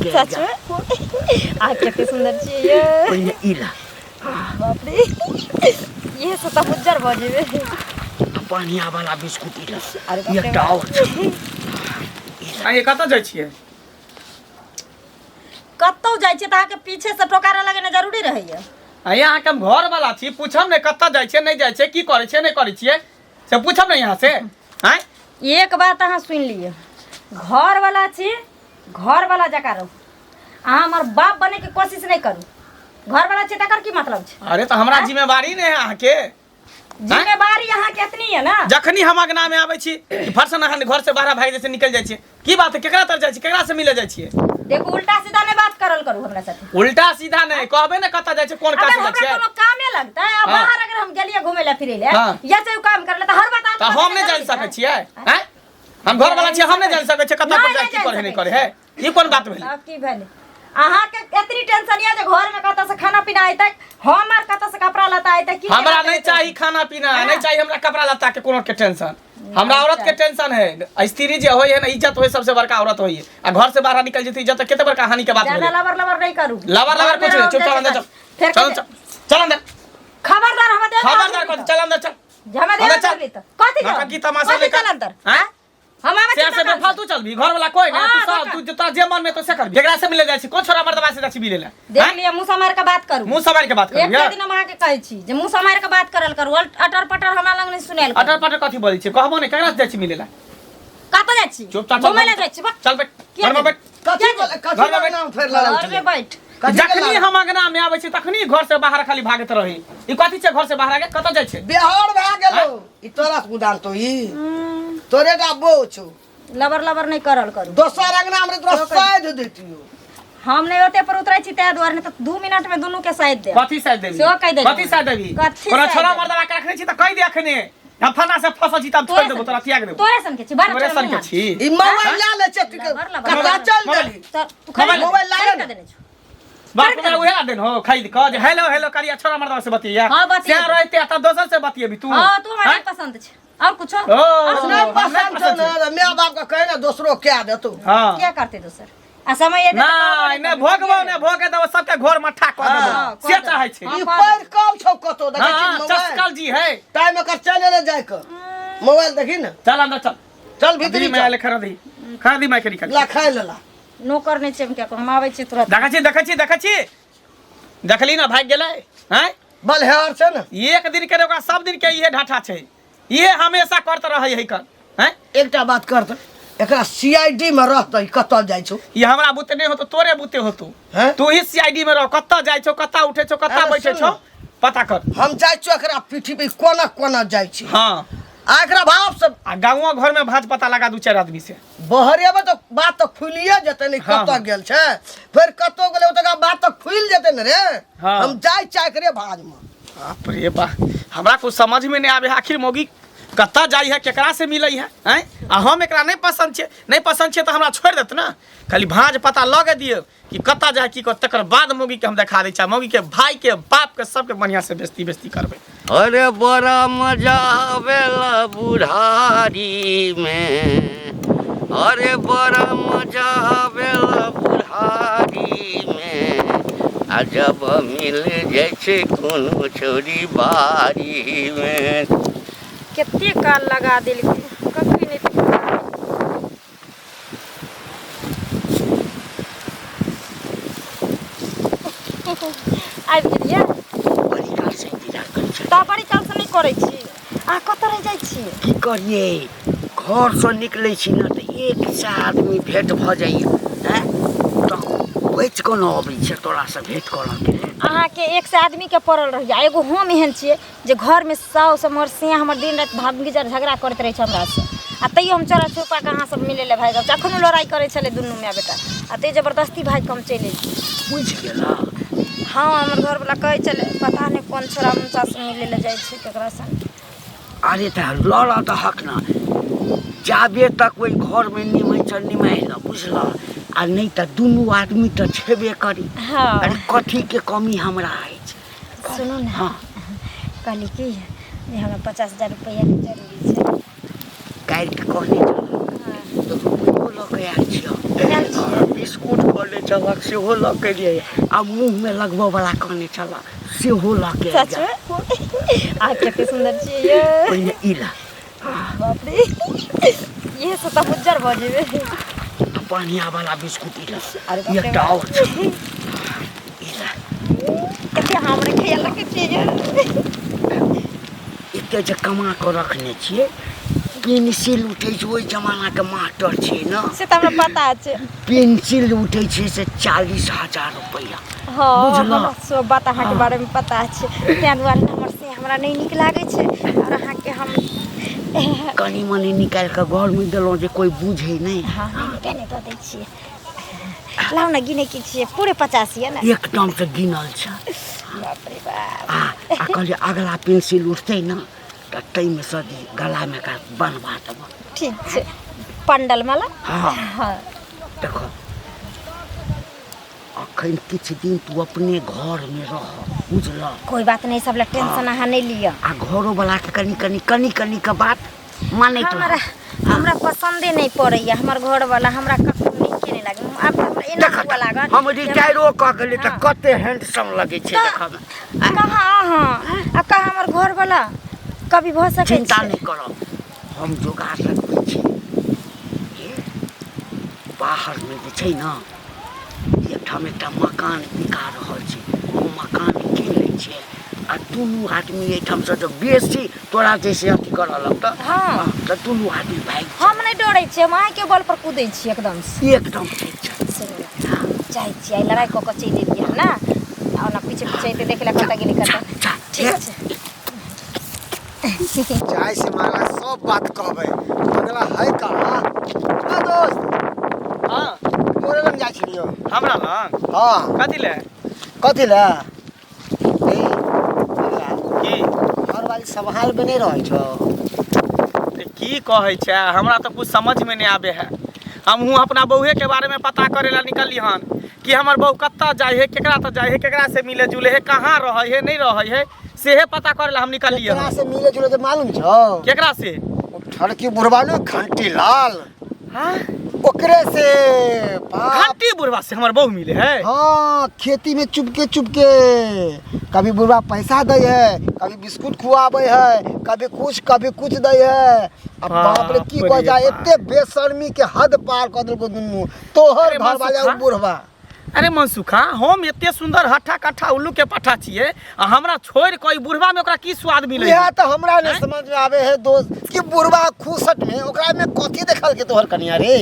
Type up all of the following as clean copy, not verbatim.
के सच में आ कितनी सुंदर छी ये पहिले इला बाप रे ये सता बुज्जर बजेबे पानिया वाला बिस्कुट इला अरे बाप रे एकटा और ये कत जाइ छियै कतौ जाइ छी त आके पीछे से टोकारा लगेना जरूरी रहैया यहाँ के हम घर वाला छी पूछम ने कत जाइ छियै नहीं जाइ छियै की करै छियै नहीं करै छियै से पूछम ने यहाँ से हैं एक बात अहाँ सुन लिए घर वाला छी घर वाला जका रहू अहाँ हमर बाप बने के कोशिश नहीं करू घर वाला छी तकर की मतलब छै अरे तो हमरा जिम्मेवारी नहीं है अहाँ के जिम्मेवारी अहाँ के एतनी है ना जखनी हम अगना में आबै छी कि फरसन अहाँ घर से बाहर भाग जैसे निकल जाइ छियै की बात है केकरा तर जाइ छी केकरा से मिले जाइ छियै देखो उल्टा सीधा नहीं बात करल करू हमरा साथे उल्टा सीधा नहीं कहबे ना कत जाइ छै कोन काज अगर जाइ छै हमरा कोनो कामे लगता है बाहर अगर हम गेलिए घूमे ला फिरे ले या से काम कर ले त हर बात तो हम नहीं जान सकै छियै हैं हम घर वाला छियै हम नहीं जान सकै छियै कत पर जाइ की करे नहीं करे है ई कोन बात भेलै अब की भेले अहाँ के एतनी टेंशन या जे घर में कत से खाना पीना आइतै हमर कत से कपड़ा लता आइतै की हमरा नहीं चाहिए खाना पीना नहीं चाहिए हमरा कपड़ा लत्ता के कोनो के टेंशन हमरा औरत के टेंशन है स्त्री जे होय है ना इज्जत होय सबसे बड़का औरत होय है आ घर से बाहर निकल जेती इज्जत केते बड़का हानि के बात ज्यादा लबर नहीं करू लबर कुछ नहीं चुपचाप अंदर चल चल चल अंदर खबरदार हम दे खबरदार कर चल अंदर चल जमा दे चल त कथि का की तमाशा लेकर चल अंदर हैं हम आवे से से फालतू चल भी घर वाला कोई ना तू सब तू जता जे मन में तो से कर बेगरा से मिले जाय छी कोन छोरा मर्दवा से जाय छी मिले ला देख लिया मुंह समार के बात करू मुंह समार के बात करू एक दिन हम आके कहै छी जे मुंह समार के बात करल करू अटर पटर हमरा लंग नहीं सुनेल अटर पटर कथि बोलै छी कहबो नहीं केकरा से जाय छी मिले ला कत जाय छी चुपचाप घुमे ले जाय छी चल बैठ घर में बैठ कथी नाम फेर लड़ा घर में बैठ जखनी हम अंगना में आबै छी तखनी घर से बाहर खाली भागत रही ई कथि छै घर से बाहर आके कत जाय छै बिहार भए गेलो ई तोरा उदान तो ई तोरे का बो छौ लबर नहीं करल करू दोसर अंगना में तोरा साइड देतियो हम नहीं होते पर उतरै छी तै द्वार ने त 2 मिनट में दोनों के साइड दे कथि साइड देबी सेहो कह देबी कथि साइड देबी कथि कोनो साइड छोरा देबी? मर्दवा के रखने छी त कह दे अखने हम फना से फसल छी तब छोड़ देबो तोरा त्याग देबो तोरे सन के छी बार तोरे सन के छी ई मोबाइल ला ले छै कता चल गेली तू खाली मोबाइल ला ले। देने छ बाप रे उहे दिन हो खरीद क जे हेलो हेलो करिया छोरा मर्दवा से बतिया हाँ, बतिया। से रहते त दोसर से बतियेबी तू हां तू हमरा नहीं पसंद छ और कुछ ओ नहीं पसंद छौ ना माय बाप का कहे ना दूसरो क्या देतो हां क्या करते दोसर आ समय ये नहीं भोगबो ने भोगे देबो सबके घर मठा क देबो से चाहे छै ई पैर कम छौ कतो देखै छी हां मोबाइल चस्कल जी है टाइम कर चले ले जाय क मोबाइल देखी ना चल अंदर चल चल भीतरी में आले खरा दी मैं के निकल ला खाय लेला नौकर नहीं छै हम क्या हम आबै छी तुरंत देखै छी देखली ना भाग गेलै हैं बलहेर छै ना एक दिन के ओकरा सब दिन के इहे ढाठा छै इहे हमेशा करत रहै है कर हैं एकटा बात कर त एकरा सीआईडी में रहतै कत जाय छौ ये हमरा बुते नहीं होतो तोरे बुते होतो हैं तू ही सीआईडी में रह कत्ता जाय छौ कत्ता उठे छौ कत्ता अरे बैठे सुन। छौ पता कर हम जाय छौ एकरा पीठी पे कोना कोना जाय छी हां आ एकरा बाप सब आ गांव घर में भाज पता लगा दू चार आदमी से बहरेबे तो बात तो खुलिए जते नहीं हाँ, कत हाँ। गेल छै फिर कतो गेले तो बात तो खुल जते न रे हाँ। हम जाय चाय करे भाज में बाप रे बा हमरा कुछ समझ में नहीं आवे आखिर मोगी कत्ता जाई है केकरा से मिलै है हैं आ हम एकरा नहीं पसंद छै तो हमरा छोड़ देत ना खाली भाज पता लगे दियो कि कत्ता जाय की कर तकर बाद मोगी के हम दिखा दै छै मोगी के भाई के बाप के सबके बढ़िया से बेइज्जती करबै अरे बड़ा मजा आवेला बुढ़ारी में अरे बड़ा मजा आवेला बुढ़ारी में आ जब मिल जाय छै कोनो छोरी बारी में केते काल लगा देल कखनी नहीं आबि गेलियै बड़ी काल से इंतजार कर छै ता बड़ी काल से नहीं करै छी आ कत रह जाइ छी की करिए घर से निकले छी ना तो एक से आदमी भेंट भ जाइए हैं तो बैठ कोन अबै छै तोरा से भेंट करऽ के अहाँ के एक से आदमी के पड़ल रहिया एगो हम एहन छियै जे घर में साउस हमर सिया हमर दिन रात भागीजर झगड़ा करत रहे छै हमरा से आ तैयो हम चोरा छुपा के अहाँ सब मिले ले भाग जाब अखनो लड़ाई करे छले दुनू माय बेटा आ ते जबरदस्ती भाग के हम चले बुझ गेला हाँ हमर घर वाला कहे चले पता नहीं कौन छोरा मुंसा से मिले ले जाय छै केकरा संग अरे त लड़ा त हक ना जाबे तक कोई घर में निमय ना बुझला आ नहीं त दुनू आदमी त छेबे करी हाँ अरे कथी के कमी हमरा अछि सुनू ना हाँ कहली कि जे हमरा 50,000 रुपया के जरूरी छै काल्हि के कहने चल हाँ तो रुपयो लऽ के आयल छियै बिस्कुट कने चलक सेहो लऽ के लिए आ मुँहमे लगबऽ वाला कने चलक सेहो लऽ के सच में आ कते सुंदर छियै ये पहिने ई ला बाप रे ये से त उज्जर भ जेबे बढ़िया वाला बिस्कुट ई ला अरे बाप रे एकटा और छै ई ला कते हमरे खेल के छियै एते जे कमा के रखने छियै पेंसिल उठै छै ओहि जमाना के मास्टर छै न से त हमरा पता छै पेंसिल उठै छै से 40,000 रुपया हाँ बुझलौ? हमरा सब बात अहाँ के बारे में पता छै तैं दुआरे हमर से हमरा नहीं नीक लागे छै और अहाँ के हम कनी मनी निकाल के घर में देलहुँ जे कोई बुझे नहीं हाँ केने दऽ दै छियै लाउ न गिने की छियै पूरे 50 ये ना एकदम से गिनल छै बाप रे बाप आ कहलिए अगला पेंसिल उठतै न त तैमे सदी गला में का बनवा देबो ठीक छै पंडल माला हाँ हाँ देखो अखन किछु दिन तू अपने घर में रह बुझल कोई बात नहीं सब ला टेंशन अहाँ नहीं लिया आ घरो वाला के कनी के बात मानैत हमरा रह हमरा पसंदे नहीं पड़ैया हमर घर वाला हमरा कखनो नीके नहीं लागे अब हमरा एना हुआ लागत हम रिटायरो क गेली त कते हैंडसम लगे छै देखा में कहाँ हाँ आ कहाँ हमर घर वाला कभी भ सके चिंता नहीं करो हम जोगाड़ रखबै छी बाहर में जे छै न एकठाम एकटा मकान बिका रहल छै ओ मकान कीन लै छै आ दुनू आदमी एहिठाम से जब बेसी तोरा जैसे अथी करऽ लगतऽ हाँ त दुनू आदमी भागि हम नहीं डरै छियै हम अहाँ के बल पर कूदै छी एकदम से एकदम ठीक छै चाहे छियै लड़ाई कऽ के चलि एलियै हम ना और ना पीछे पीछे देख ले कतऽ गेली कतऽ ठीक छै चाय से मारा सब बात कहबै अगला है का ना दोस्त हाँ तोरे लग जाइ छियो हमरा लंग हाँ कथी ले कथी ला की घर वाली संभाल में नहीं रहै छौ की कहै छै हमरा तो कुछ समझ में नहीं आबे है हमहूँ अपना बउहे के बारे में पता करे ला निकली हन कि हमर बहू कत्ता जाए है केकरा त जाए है केकरा से मिले जुले है कहाँ रहे है नहीं रहे है सेहे पता करे ला हम निकलिए केकरा से मिले जुले तो मालूम छौ केकरा से ठड़की बुढ़वा ने घंटी लाल हाँ ओकरे से बाप घंटी बुढ़वा से हमर बहू मिले है हाँ खेती में चुपके चुपके कभी बुढ़वा पैसा दे है कभी बिस्कुट खुआबे है कभी कुछ दे है अब बाप रे की बाप कह रे जाए बाप। एते बेशर्मी के हद पार कर देलको दुनू तोहर अरे घर वाले मनसुखा। बुढ़वा अरे मनसुखा हम एते सुंदर हट्ठा कट्ठा उल्लू के पट्ठा छिए आ हमरा छोड़ कोई बुढ़वा में ओकरा की स्वाद मिले यह तो हमरा नहीं समझ में आवे है दोस्त कि बुढ़वा खूसट में ओकरा में कथी देखल के तोहर कनिया रे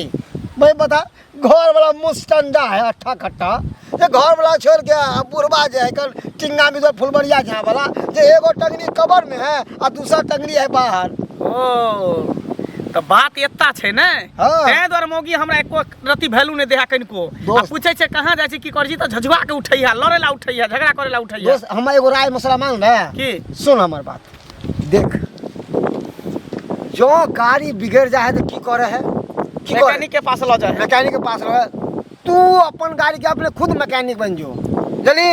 भाई बता घर वाला मुस्टंडा है अट्ठा खट्टा ये घर वाला छोड़ के अब बुढ़वा जे है कल टिंगा में फुलबरिया जहाँ वाला जे एगो टंगनी कबर में है और दूसरा टंगनी है बाहर ओ तो बात एता छै ने हाँ। तै द्वारे मौगी हमरा एको रति वैल्यू नहीं देहा कनिको आ दोस्त। पूछे छै कहाँ जाइ छी की कर छी त झझुआ के उठैया लड़े ला उठैया झगड़ा करे ला उठैया दोस्त हम एगो राय मसला मान रहे की सुन हमार बात देख जो गाड़ी बिगड़ जाए तो की करे है की करे मैकेनिक के पास ल जाए मैकेनिक के पास रहे तू अपन गाड़ी के अपने खुद मैकेनिक बन जो जली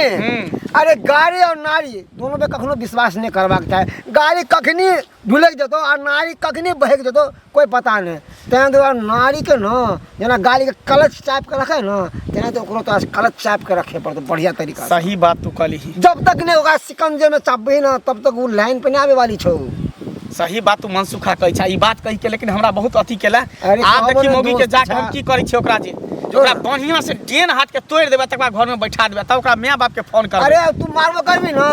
अरे गाड़ी और नारी दोनों पे कखनो विश्वास नहीं करबाक चाहे गाड़ी कखनी ढुलक जतो और नारी कखनी बहक जतो कोई पता नहीं तेना दुआरे नारी के न जना गाड़ी के क्लच टाइप के रखे न तेना तो ओकरो तो क्लच टाइप के रखे पड़तो बढ़िया तरीका से। सही बात तू कहली जब तक नहीं होगा शिकंजे में चापबी ना तब तक वो लाइन पे नहीं आवे वाली छो सही बात तू मनसुखा कहै छै ई बात कहि के लेकिन हमरा बहुत अथी केला अरे आब देखी कहबो ने मौगी के दोस्त, जाके हम की करै छी ओकरा जे ओकरा बढ़िया से डेन हाथ के तोड़ देबे तकरा घर में बैठा देबे तब ओकरा माय बाप के फोन कर अरे तू मारबो करबी ना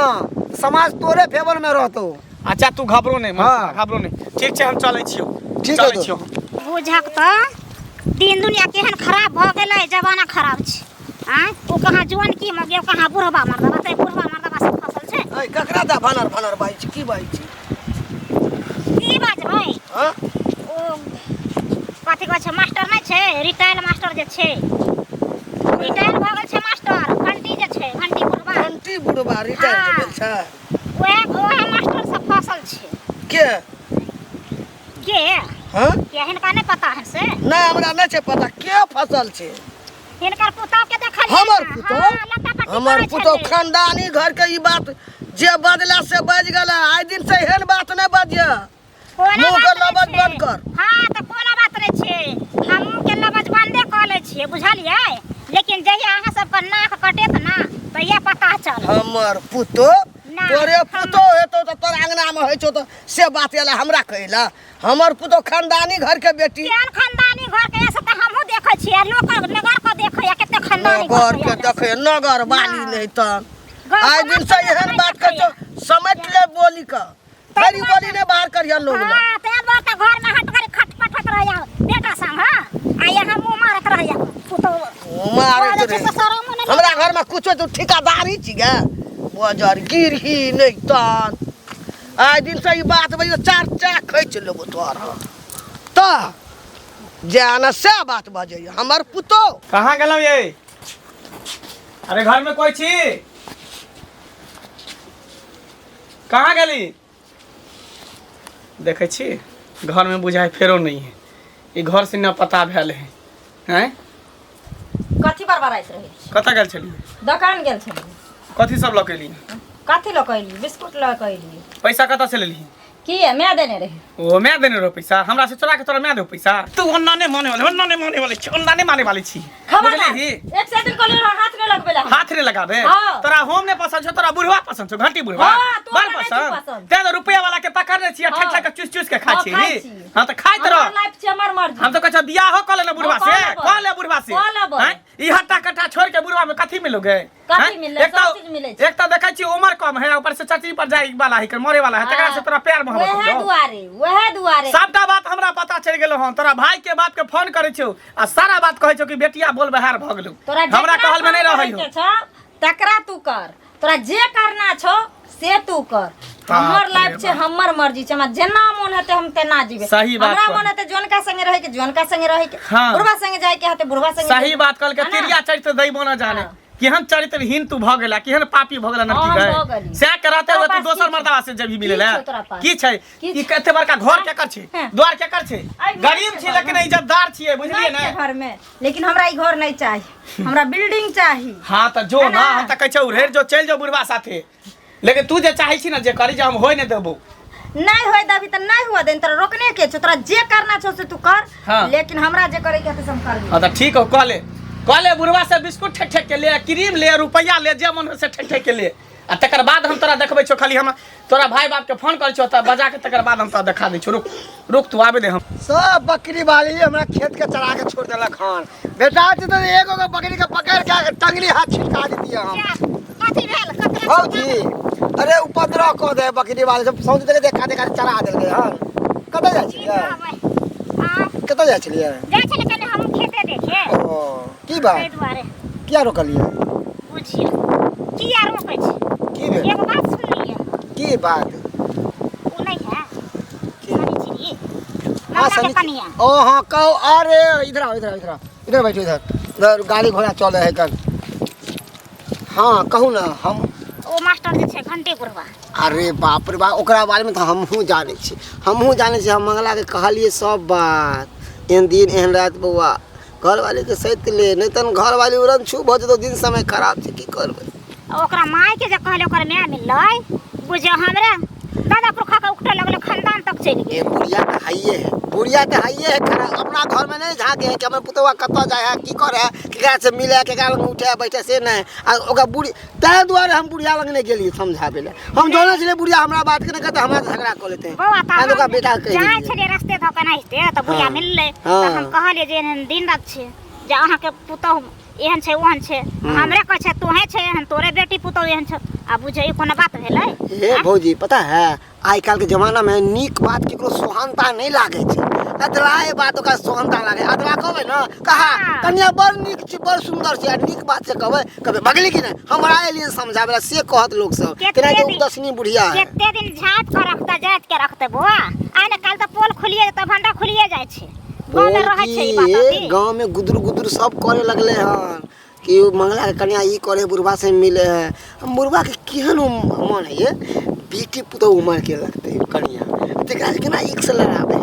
समाज तोरे फेवर में रहतो अच्छा तू घबरो नहीं हाँ। घबरो नहीं ठीक छै हम चलै छियो ठीक है चलै तो। छियो बुझक तो दिन दुनिया केहन खराब भ गेलै जमाना खराब छै आ ओ कहाँ जवान की मगे कहाँ बुढ़वा मर्दा बते बुढ़वा मर्दा सब फसल छै ए ककरा दा भानर बाई छी की बाई छी की बात भाई हां ओ कथी कहै छै मास्टर नहीं छै रिटायर मास्टर जे छै रिटायर भ गेल छै मास्टर घंटी जे छै घंटी बुढ़वा घंटी बुढ़वा रिटायर हाँ। भेल छै ओहे मास्टर सब फसल छै के के हां हिनका नहीं पता है से नहीं हमरा नहीं छै पता के फसल छै हिनकर पुतौ के देखल हमर पुतौ हमर पुतौ खानदानी घर के ई बात जे बदला से बज गेला आइ दिन से एहन बात नहीं बजिया मुंह के लबज बंद कर हाँ तो कोनो बात नहीं छै हम के लबज मेजबानदे कऽ लै छियै बुझलियै लेकिन जहिया अहाँ सबके नाक कटेत ना तहिया पता चल हमर पुतो ना, तोरे पुतो हेतौ तो तोर अंगना में होइ छौ तो से बात एला हमरा कहला हमर पुतो खानदानी घर के बेटी केहन खानदानी घर के ऐसे त हमहु देखै छियै लोक नगर के देखै कते खानदानी नगर के देखे नगर वाली नहीं तन आज दिन से एहन बात कर छौ समझ ले बोली का तेरी बोली ने बाहर करिया लोग ना हां ते बात घर में हट कर खटपटत रह जा बेटा संग हां आ यहाँ मुंह मारत रह जा पुतो मारे रे हमरा घर में कुछो तो ठेकेदारी छी गे बाजार गिर ही नहीं तन आज दिन से ई बात बजे चार चाक खैच लेबो तोरा त जाना से बात बजे हमर पुतो कहाँ गेलौ ये अरे घर में कोई छी कहाँ गेली देखे छी घर में बुझाए फेरो नहीं है ई घर से न पता भेल है हैं कथी बरबराइत रही कतऽ गेल छली दुकान गेल छली कथी सब लऽ के एली कथी लऽ कऽ अयली बिस्कुट लऽ कऽ अयली पैसा कतऽ से लेली की है मैं देने रही ओ मैं देने रहो पैसा हमरा से चोरा के तोरा मैं दे पैसा तू ओन्ना ने माने वाले छी ओन्ना ने माने वाली छी खबरदार बुझली एक सेकंड को ले हाथ में लगबे ला हाथ रे लगाबे हाँ। तोरा होम ने पसंद छौ तोरा बुढ़वा पसंद छौ घंटी बुढ़वा हाँ, तोरा बड़ नहीं पसंद पसंद। ते तो रुपया वाला के पकड़ने छियै हाँ। ठक ठक चुस चुस के खाइ हाँ, छी खाइ छी। हां त खाइत रह हमार लाइफ छै हमर मर्जी हम तो कहै बियाह कर ले ना बुढ़वा हाँ, से कऽ कह ले बुढ़वा से कऽ लेबै। हैं ई हट्टा कट्टा छोड़ के बुढ़वा में कथी मिलोगे कथी मिलले सब चीज मिलै छै एक तो देखै छी उम्र कम है ऊपर से चटनी पर जाई वाला है मरे वाला है तकरा से तोरा प्यार मोहब्बत वहे दुआरे सबटा बात हमरा पता चल गेलो हन तोरा भाई के बात के फोन करे छौ आ सारा बात कहै छौ कि बेटिया बोल बहार भ गेलौ तोरा हमरा कहल में नहीं रहै हो छौ तकरा तू कर तोरा जे करना छौ से तू कर हमर लाइफ छै हमर मर्जी छै हमरा जेना मन हेते हम तेना जीवे सही बात हमरा कहल। मन हेते जोनका संगे रहे के जोनका संगे रहे के हाँ। बुढ़वा संगे जाए के हेते बुढ़वा संगे सही बात कहल के है ना? तिरिया चरित्र दैबो न जाने हाँ। केहन चरित्रहीन तू भ गेला केहन पापी भ गेला हाँ, नटी भऽ गए गेली। से करते हुए तोरा तू पास दोसर की मर्दावा से जब भी मिले की छौ तोरा पास? की छै की ई कते बड़का घर के कर छै हाँ। द्वार के कर छै आई गरीब घर छी के लेकिन इज्जतदार छियै बुझलिए नहीं ने के घर में लेकिन हमरा ई घर नहीं चाहिए हमरा बिल्डिंग चाहिए हां त जो है ना ना? हम त कहै छौ रेर जो चल जाओ बुढ़वा साथे लेकिन तू जे चाहै छी ना जे करी जे हम होय ने देबो नहीं होय दबी त नहीं हुआ देन तोरा रोकने के छौ तोरा जे करना छौ से तू कर हाँ। लेकिन हमरा जे करे के हेतै से हम कर हां त ठीक हो कह ले बुढ़वा से बिस्कुट ठेक ठेक के ले क्रीम ले रुपया ले जे मन से ठेक ठेक के ले आ तकर बाद हम तोरा देखबै छौ खाली हम तोरा भाई बाप के फोन करै छौ त बजा के तकर बाद हम तोरा देखा दै छौ रुक तू आबे दे हम सब बकरी वाली हमरा खेत के चरा के छोड़ देलक हन बेटा तो एगो के बकरी के पकड़ के टंगली हाथ छिटका देतिए हम कथी भेल ककरा भौजी अरे उपद्रव कऽ दे बकरी वाले सब सौंद देके देखा देखा चरा देलकै हन कतऽ जाइ छियै हां कतऽ जाइ छलियै जाइ छले कने हम खेते देखे ओ की बात ताहि दुआरे किया रोकलियै बुझियो किया रोकै छी की भेल एगो बात सुन लिअ की बात ओ नहीं है की सनी जी हाँ, नमरा के सनी- कनिया ओ हाँ कहो अरे इधर आओ इधर बैठो इधर गाड़ी घोड़ा चले है कल हाँ कहू ना हम ओ मास्टर जे छै घंटे पुरवा अरे बाप रे बाप ओकरा बारे में तो हमहूँ जाने छी हम मंगला के कहलिए सब बात एहन दिन एहन रात बउआ घर वाले के सैत ले नहीं तो घर वाली उड़न छू भऽ जेतौ दिन समय खराब छै की करबै ओकरा माय के जे कहले ओकर माय मिललै बुझियो हमरा दादा पुरखा के उठे लगले खानदान तक चलि गेल ये बुढ़िया तो हाइए है खरा अपना घर में नहीं झाँके है कि हमर पुतवा कतऽ जाए है की करे है केकरा से मिले है केकरा लग उठे बैठे से नहीं आ ओकरा बुढ़ी ताहि दुआरे हम बुढ़िया लग नहीं गेलिए समझाबे ले हम जाने छलिए बुढ़िया हमरा बात के नहीं कहते हमरा से झगड़ा कर लेते हैं बौआ आ ओकरा बेटा कह जाय देलिए छलिए रस्ते धऽ के नाहिते तऽ बुढ़िया हाँ। मिललै हाँ। तऽ हम कहलिए जे एहन दिन रात छै जे अहाँके पुतहु एहन छै ओहन छै हमरे कहै छै तोहे छै एहन तोरे बेटी पुतहु एहन छै आ बुझे कोनो बात भेलै हे भौजी पता है आइ काल के जमाना में नीक बात केकरो सोहनता नहीं लागे छै अदलाए बात ओकरा सोहनता लागे अदला कहबै ना कहा हाँ। कन्या बड़ नीक छै बड़ सुंदर छै आ नीक बात से कहबै भगली कि नहीं हमरा एलिए समझाबे से कहत लोग सब केते तेना के दिन- उदसनी बुढ़िया है केते दिन झाँप के रखते जाइत के रखते बौआ आइ ने काल्हि तऽ पोल खुलिए जेतै भंडा खुलिए जाइ छै गाँव में रहै छै ई बात अथी गाँव में गुदुर गुदुर सब करे लगले हन कि मंगला के कन्या ई करे बुढ़वा से मिले है हम बुढ़वा के केहन मन है ये बेटी पुतो उमर के लगते है कन्या तेकरा से केना एक से लड़ाबे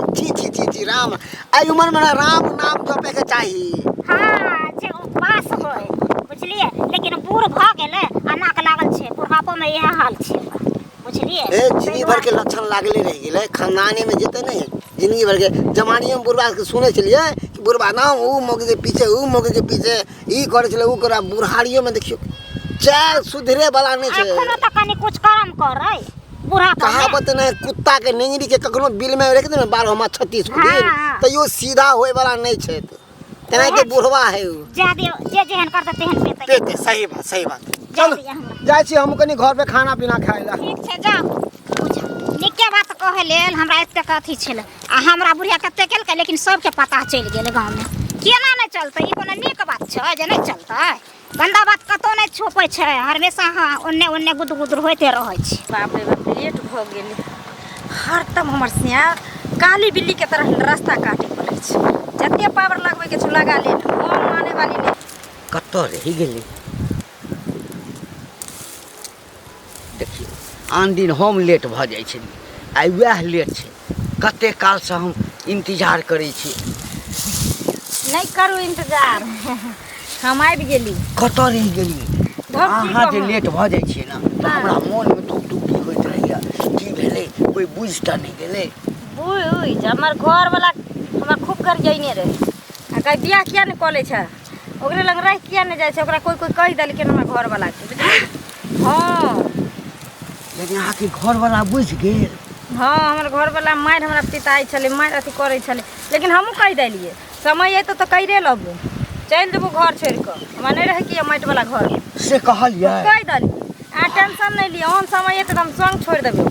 जी राम आई उमर में ना राम नाम जपे के चाहिए हाँ जे उपवास होय बुझलिए लेकिन बूढ़ भऽ गेलै आ नाक लागल छै बुढ़ापो में इएह हाल छै बुझलिए ए जिंदगी भर के लक्षण लागले रह गेले खानदाने में जेते नहीं जिंदगी भर के जमानिये में बुढ़वा के सुने चलिए कि बुढ़वा ना ऊ मौके के पीछे ऊ मौके के पीछे ई करे छले ऊ करा बुढ़ारियों में देखियो चाय सुधरे वाला नहीं छे एखनो त कनी कुछ कर्म करे बुढ़ा कहावत नहीं कुत्ता के नेंगरी के कखनो बिल में रख दे 12 में 36 दिन तो यो सीधा होए वाला नहीं छे तना के बुढ़वा है ऊ जे जेहन करते तेहन पेते पेते सही बात चल जाय छी हम कनी घर पे खाना पीना खाए ला ठीक छे जाओ निके बात कहे लेल हमरा एते कथी छले आ हमरा बुढ़िया कते केलकै लेकिन सबके पता चल गेल गांव में केना नहीं चलते ई कोनो नीक बात छै जे नहीं चलते गंदा बात कतो नहीं छोपै छै हमेशा ओन्ने ओन्ने गुद गुद होते रहै छै बाप रे बाप लेट भ गेलै हरदम हमर सिया काली बिल्ली के तरह रास्ता काटे पड़ै छै जते पावर लगबै के छै लगा ले हम माने वाली नहीं कतऽ रहि गेली देखियो आन दिन हम लेट भऽ जाइ छी आइ वएह लेट छै कते काल से हम इंतजार करै छी नहीं करू इंतजार हम आबि गेली कतऽ रहि गेली अहाँ जे लेट भऽ जाइ छियै ने तऽ हमरा मोनमे धुक धुक होइत रहैया की भेलै कोई बुझि तऽ नहि गेलै बुझ हमर घर वाला हमरा खूब गरियैने रहे आ कहि बियाह किया नहीं कऽ लै छै ओकरे लग रह किया नहीं जाइ छै ओकरा कोई कोई कहि देलकै हमर घर वाला के बुझलियै हाँ लेकिन अहाँके घरवला बुझि गेल हाँ हमर घर वाला मारि हमरा पिताई छलै मारि अथी करै छलै लेकिन हमहूँ कहि देलियै समय अयतौ तऽ कहिरे लेबू चलि जेबू घर छोड़ि कऽ हमरा नहीं रहे कि माटि वाला घर से कहलियै कहि देलियै आ टेंशन नहीं लिअ ओहन समय अयतै तऽ हम संग छोड़ि देबै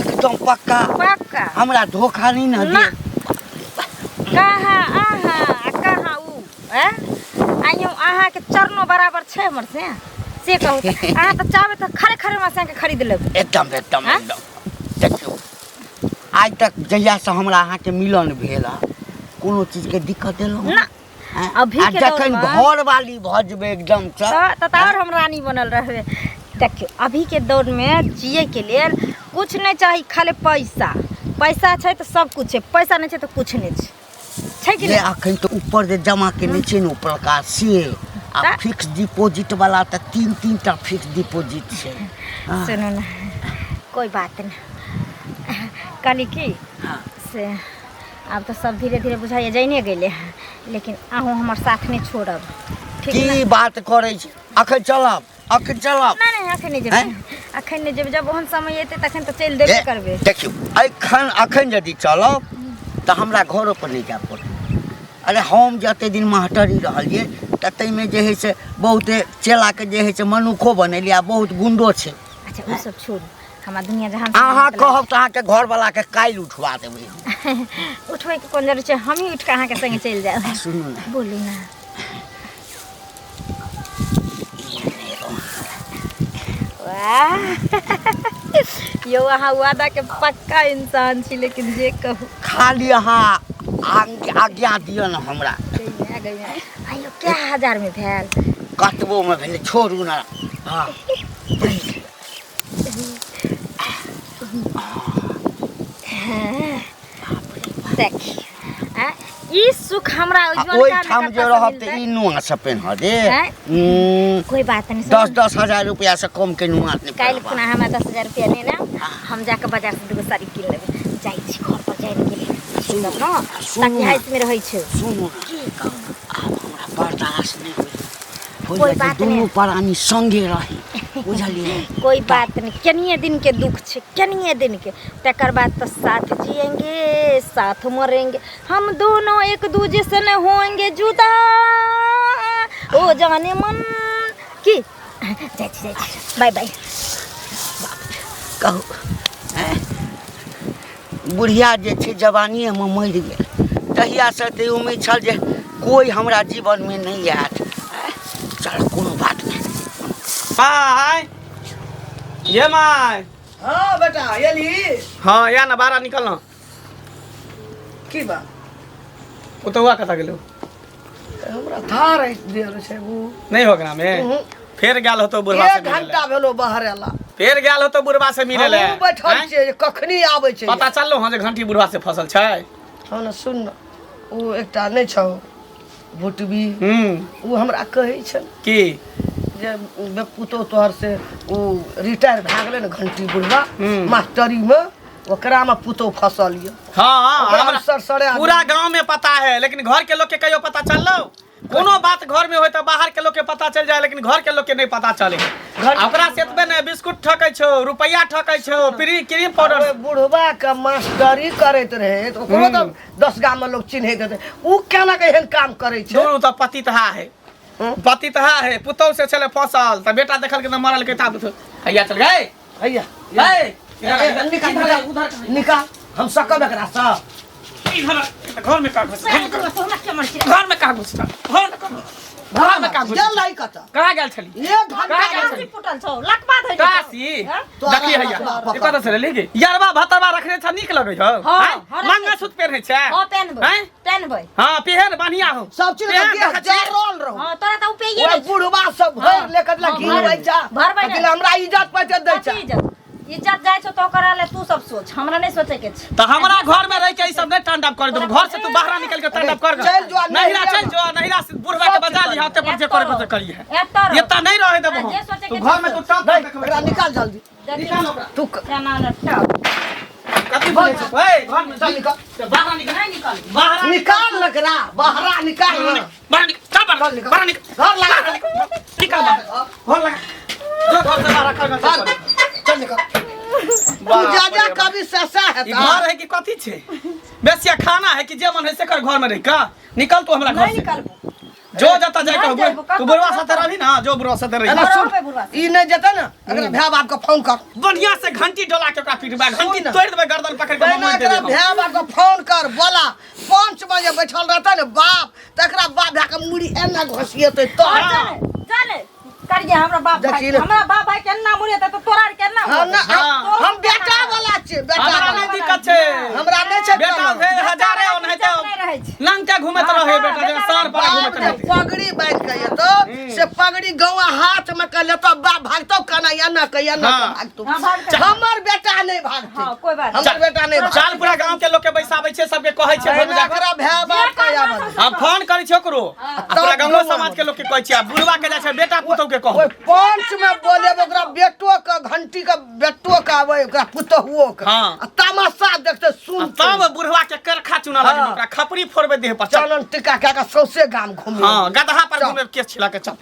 एकदम पक्का पक्का हमरा धोखा नहीं न ना दे कहाँ कहाँ ऊ आइयो अहाँके चरणो बराबर छै हमर से कहू अहाँ तऽ चाहबै तऽ खड़े खड़े हमरा संगे खरीद लेबै एकदम देखियो आज तक जहिया से हमरा अहाँके मिलन भेल कोनो चीज के दिक्कत देलहुँ ना अभी के जखन घर वाली भऽ जेबै एकदम तऽ और हम रानी बनल रहबै देखियो अभी के दौर में जिए के लेल कुछ नहीं चाहिए खाली पैसा छै तऽ सब कुछ छै पैसा नहीं छै तऽ कुछ नहीं छै कि नहीं अखन तऽ ऊपर जे जमा केने छै ने ऊपर का से आ फिक्स डिपॉजिट वाला तऽ 3-3टा फिक्स डिपॉजिट छै सुनो ना कोई बात नहीं कनी की से अब तो सब धीरे धीरे बुझाइए जाइने गेले लेकिन अहूँ हमर साथ नहीं छोड़ब ठीक की बात करै छी अखन चलब नहीं अखन नहीं जेबै अखन नहीं जेबै जब ओहन समय एतै तखन तऽ चलि देबे करबै देखियो अखन यदि चलब तऽ हमरा घरो पर नहीं जाय पड़त अरे हम जते दिन मास्टरी रहलियै तते में जे है से बहुते चेला के जे है से मनुखो बनेलिया बहुत गुंडो छै अच्छा वो सब छोड़ हमरा दुनिया जहान अहाँ कहब तऽ अहाँके घर वाला के काल्हि उठवा देबै उठबै के कोन जरूरी छै हम ही उठ के अहाँ के संगे चलि जाएब सुनू ना बोलू ना वाह यो अहाँ वादा के पक्का इंसान छी लेकिन जे कहू खाली अहाँ आज्ञा दियौ ने हमरा आइयो क्या हजार में भेल कतबो में भेलै छोड़ू ना हाँ देखी ई सुख हमरा ओइ ठाम जे रहब त ई नुआ से पेन्ह दे कोई बात नहीं 10 हजार रुपया से कम के नुआ नहीं काल खुना हमरा 10,000 रुपया नहीं ना हम जाके बाजार से दुगो साड़ी किन लेबै जाइ छी घर पर जाय के लिए सुनब न ताकि हाइट में रहै छै सुनू आब हमरा बर्दाश्त नहीं होई कोई बात दोनों प्राणी संगे रही बुझलिए कोई बात नहीं कनिए दिन के दुख छे कनिए दिन के तकर बाद तो साथ जिएंगे साथ मरेंगे हम दोनों एक दूजे से न होंगे जुदा ओ जाने मन की जाय बाय बाय कहू बुढ़िया जे छै जवानी में मरि गेल तहिया से ते उम्मीद छल जे कोई हमरा जीवन में नहीं आयत चल कोनो बात नहीं माय ये माय हाँ बेटा एली हाँ या ना बाहर निकल ना की बा वो तो हुआ कता गेलो हमरा धार देर छै वो नहीं हो गना में फेर गेल होतो बुढ़वा से 1 घंटा भेलो बाहर एला फेर गेल होतो बुढ़वा से मिले ले हम बैठल छियै जे कखनी आबै छै पता चललो हां जे घंटी बुढ़वा से फसल छै हाँ ना सुन ना ओ एकटा नहीं छौ भुटबी वो हमरा कहै छै की जे बेपुतो तोहर से वो रिटायर भए गेलै ने घंटी बुढ़वा मास्टरी में ओकरा में पुतो फसल ये हाँ ओकरा हमरा सरसरे आदमी। पूरा गांव में पता है, लेकिन घर के लोग के कहियो पता चललो? कोनो बात घर में होय तो बाहर के लोग के पता चल जाए, लेकिन घर के लोग के नहीं पता चले। ओकरा सेतबे ने बिस्कुट ठकै छो, रुपया ठकै छो, क्रीम पाउडर। अरे बुढ़वा के मास्टरी करैत रहे तो ओकरो तो 10 गांव में लोग चिन्हैत रहे, उ केना के एहन काम करै छै? दोनों तो पति तहा है, पति तहा है। पुतौ से चले फसल त बेटा देखल के न मरल के ताब हैया चल गए हैया निकाल निकाल हम सकब एकरा सँ। घर में का घुस, घर में का घुस, घर में का घुस। जल लाई कत कहाँ गेल छली? एक घंटा काशी फुटल छौ लकबा धरि काशी देखी हैया एकरा से ले गे यारबा भतरवा रखने छ, नीक लगै हो। हाँ, मंगलसूत्र पहिरै छै? हां पेनबै हां पेहन बढ़िया हो। सब चीज के जरल रहो। हां तोरा त उपेये ओए बुढ़वा सब भर लेकर ला घिरबै जा भरबै अकेले हमरा इज्जत पे दै छै। इज्जत जाय छौ तो ओकरा ले तू सब सोच, हमरा नहीं सोचे के छै। तो हमरा घर में रह के ई सब नहीं टंडअप कर देबो। घर से तू बाहर निकल के टंडअप कर। चल जो नहिरा चल जो, नहिरा से बुढ़वा के बजा ली हाथे पर जे करे को करी है। एतर ये त नहीं रहे देबो जे सोचे तू के घर में तू टंडअप नहीं देखबे। एकरा निकाल जल्दी निकाल ओकरा तू केना लट्टा कथि बोले छ? ए घर में चल निकल, बाहर निकल, नहीं निकल, बाहर निकाल एकरा बाहर निकाल बाहर निकल, चल बाहर निकल, बाहर निकल, घर लगा निकल बाहर, घर लगा जो घर से बाहर कर चल निकल। तू जा जा कभी ससा है ई घर है कि कथी छे? बेसिया खाना है कि जे मन है से कर घर में रह का निकल तू हमरा घर नहीं से। निकलबो जो जाता जाए नहीं जाइबो, कहबो तू बुढ़वा साथे रहली ना, जो बुढ़वा साथे रही। एना सुन रहबै बुढ़वा। ई नहीं जेता ना अगर भैया बाप को फोन कर बढ़िया से घंटी डोला के ओकरा पीटबा, घंटी सुन। तोड़ देबे, गर्दन पकड़ के ना मुंह दे एकरा देबे। भैया बाप को फोन कर बोला 5 बजे बैठल रहता ने बाप तकरा बाप भैया के मुड़ी एना घसिएते तो जाने करिए हमरा बाप भाई, देखी रे। हमरा बाप भाई केना मुरे त तोरा केना हम बेटा वाला छे बेटा हमरा वाला। नहीं दिक्कत छे, हमरा नहीं छे बेटा से हजारे और नहीं तो लंका घूमत रहे बेटा, जे सार पर घूमत बाप जे रहे। पगड़ी बांध के येतो से पगड़ी गौवा हाथ में कर लेतो बाप भागतो कना या ना कहिया ना हाँ। भागतो। हाँ, भागते। हमर बेटा नहीं भागते। हां कोई बात हमर बेटा नहीं भागते। चाल पूरा गांव के लोग के बैसाबै छे, सबके कहै छे घर में जाकर एकरा भैया बाप के आबल हम फोन करै छी ओकरो, पूरा गांव समाज के लोग के कहै छी, बुढ़वा के जाय छै बेटा पुतौ के कहू। ओए पंच में बोले ओकरा बेटो का घंटी का बेटो का आवे ओकरा पुतहुओ का हाँ। आ तमाशा देखते सुन तब बुढ़वा के करखा चुना लगे, हाँ। ओकरा खपरी फोड़बे देह पर चल। चलन टिका क्या का सौसे गांव घूमे। हां गदहा पर घूमे केस छिला के चल।